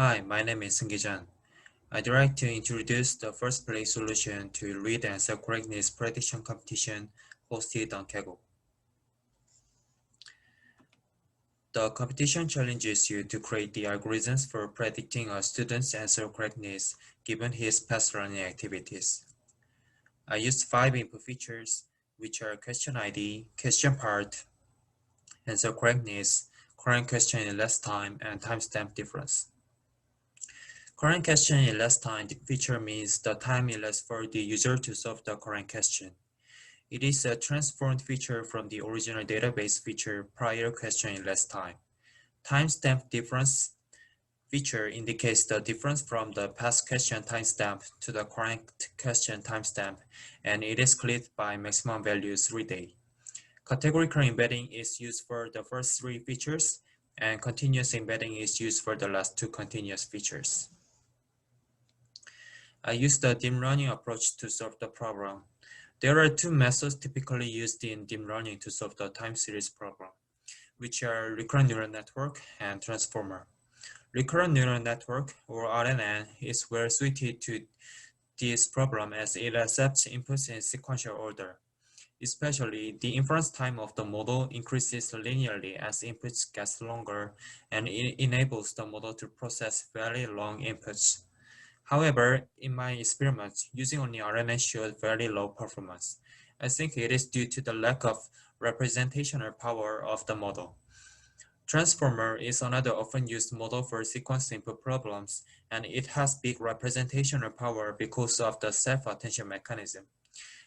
Hi, my name is Seungkee Jeon. I'd like to introduce the first place solution to Riiid and Correctness Prediction competition hosted on Kaggle. The competition challenges you to create the algorithms for predicting a student's answer correctness given his past learning activities. I used 5 input features, which are question ID, question part, answer correctness, current question in less time, and timestamp difference. Current question in less time feature means the time elapsed for the user to solve the current question. It is a transformed feature from the original database feature prior question in less time. Timestamp difference feature indicates the difference from the past question timestamp to the current question timestamp, and it is clipped by maximum value 3 days. Categorical embedding is used for the first 3 features, and continuous embedding is used for the last 2 continuous features. I used the deep learning approach to solve the problem. There are 2 methods typically used in deep learning to solve the time series problem, which are recurrent neural network and transformer. Recurrent neural network, or RNN, is well suited to this problem as it accepts inputs in sequential order. Especially, the inference time of the model increases linearly as inputs get longer, and it enables the model to process very long inputs. However, in my experiments, using only RNN showed very low performance. I think it is due to the lack of representational power of the model. Transformer is another often used model for sequence input problems, and it has big representational power because of the self-attention mechanism.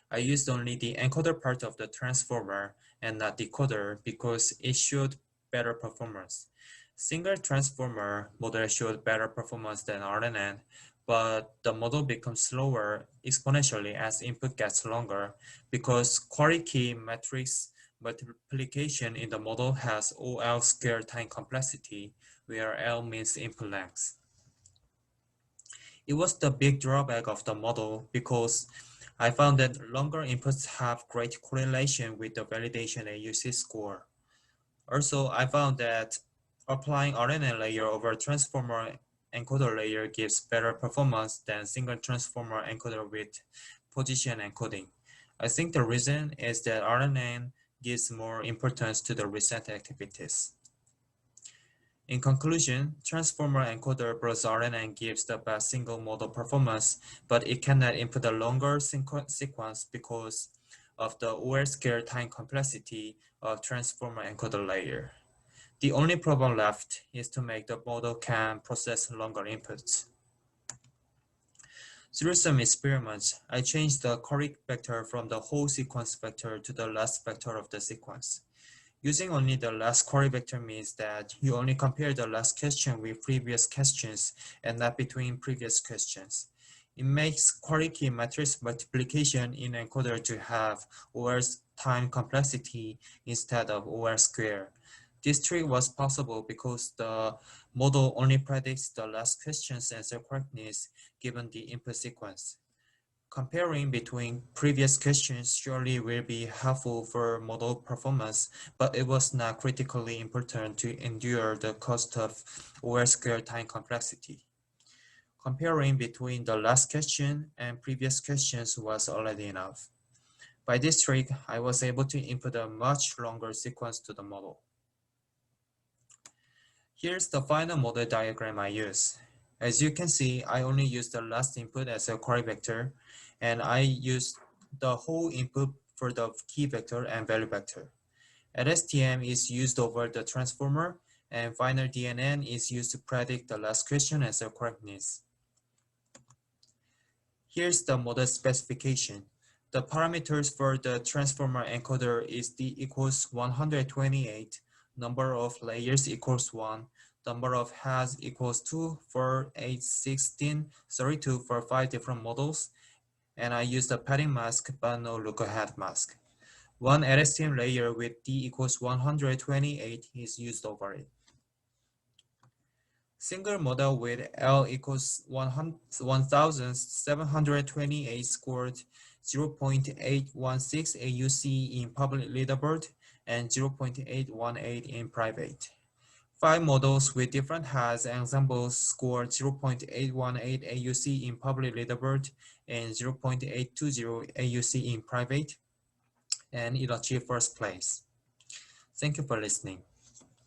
I used only the encoder part of the transformer and not decoder because it showed better performance. Single transformer model showed better performance than RNN, but the model becomes slower exponentially as input gets longer because query-key matrix multiplication in the model has OL squared time complexity, where L means input length. It was the big drawback of the model because I found that longer inputs have great correlation with the validation AUC score. Also, I found that applying RNN layer over transformer encoder layer gives better performance than single transformer encoder with position encoding. I think the reason is that RNN gives more importance to the recent activities. In conclusion, transformer encoder plus RNN gives the best single model performance, but it cannot input a longer sequence because of the OR squared time complexity of transformer encoder layer. The only problem left is to make the model can process longer inputs. Through some experiments, I changed the correct vector from the whole sequence vector to the last vector of the sequence. Using only the last query vector means that you only compare the last question with previous questions and not between previous questions. It makes query key matrix multiplication in encoder to have OR time complexity instead of OR square. This trick was possible because the model only predicts the last question's answer correctness given the input sequence. Comparing between previous questions surely will be helpful for model performance, but it was not critically important to endure the cost of OR squared time complexity. Comparing between the last question and previous questions was already enough. By this trick, I was able to input a much longer sequence to the model. Here's the final model diagram I use. As you can see, I only used the last input as a query vector, and I used the whole input for the key vector and value vector. LSTM is used over the transformer, and final DNN is used to predict the last question answer correctness. Here's the model specification. The parameters for the transformer encoder is D equals 128, number of layers equals 1, number of heads equals 2, 4, 8, 16, 32 for 5 different models, and I used a padding mask but no look-ahead mask. One LSTM layer with D equals 128 is used over it. Single model with L equals 1,728 scored 0.816 AUC in public leaderboard and 0.818 in private. 5 models with different heads and examples scored 0.818 AUC in public leaderboard and 0.820 AUC in private, and it achieved first place. Thank you for listening.